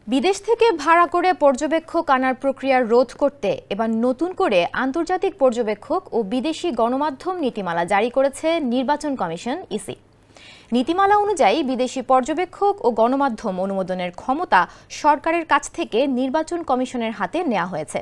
বিদেশ থেকে ভাড়া করে পর্যবেক্ষক আনার প্রক্রিয়া রোধ করতে এবার নতুন করে আন্তর্জাতিক পর্যবেক্ষক ও বিদেশি গণমাধ্যম নীতিমালা জারি করেছে নির্বাচন কমিশন ইসি। নীতিমালা অনুযায়ী বিদেশি পর্যবেক্ষক ও গণমাধ্যম অনুমোদনের ক্ষমতা সরকারের কাছ থেকে নির্বাচন কমিশনের হাতে নেওয়া হয়েছে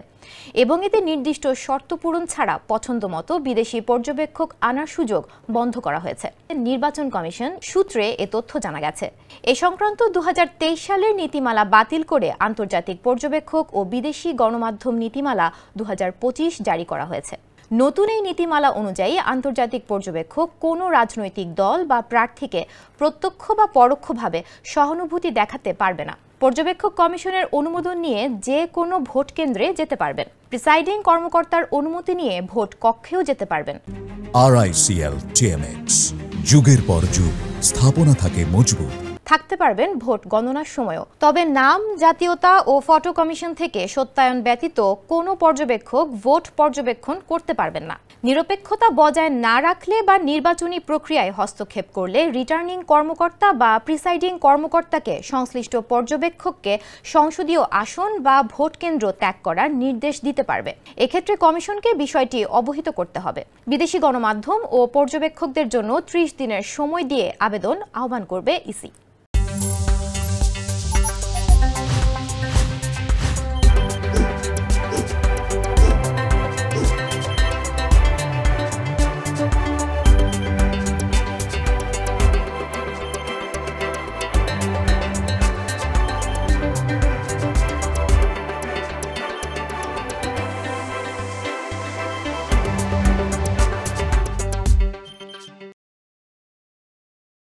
এবং এতে নির্দিষ্ট শর্ত পূরণ ছাড়া পছন্দমতো বিদেশি পর্যবেক্ষক আনার সুযোগ বন্ধ করা হয়েছে। নির্বাচন কমিশন সূত্রে এ তথ্য জানা গেছে। এ সংক্রান্ত 2023 সালের নীতিমালা বাতিল করে আন্তর্জাতিক পর্যবেক্ষক ও বিদেশি গণমাধ্যম নীতিমালা 2025 জারি করা হয়েছে। নতুন এই নীতিমালা অনুযায়ী আন্তর্জাতিক পর্যবেক্ষক কোনো রাজনৈতিক দল বা প্রার্থীকে প্রত্যক্ষ বা পরোক্ষভাবে সহানুভূতি দেখাতে পারবে না। পর্যবেক্ষক কমিশনের অনুমোদন নিয়ে যে কোনো ভোট কেন্দ্রে যেতে পারবেন। প্রিসাইডিং কর্মকর্তার অনুমতি নিয়ে ভোট কক্ষেও যেতে পারবেন। RICL TMX, যুগের পর যুগ স্থাপনা থাকে মজবুত। থাকতে পারবেন ভোট গণনার সময়ও। তবে নাম, জাতীয়তা ও ফটো কমিশন থেকে সত্যায়ন ব্যতীত কোনো পর্যবেক্ষক ভোট পর্যবেক্ষণ করতে পারবেন না। নিরপেক্ষতা বজায় না রাখলে বা নির্বাচনী প্রক্রিয়ায় হস্তক্ষেপ করলে রিটার্নিং কর্মকর্তা বা প্রিসাইডিং কর্মকর্তাকে সংশ্লিষ্ট পর্যবেক্ষককে সংসদীয় আসন বা ভোট কেন্দ্র ত্যাগ করার নির্দেশ দিতে পারবে। এক্ষেত্রে কমিশনকে বিষয়টি অবহিত করতে হবে। বিদেশি গণমাধ্যম ও পর্যবেক্ষকদের জন্য 30 দিনের সময় দিয়ে আবেদন আহ্বান করবে ইসি।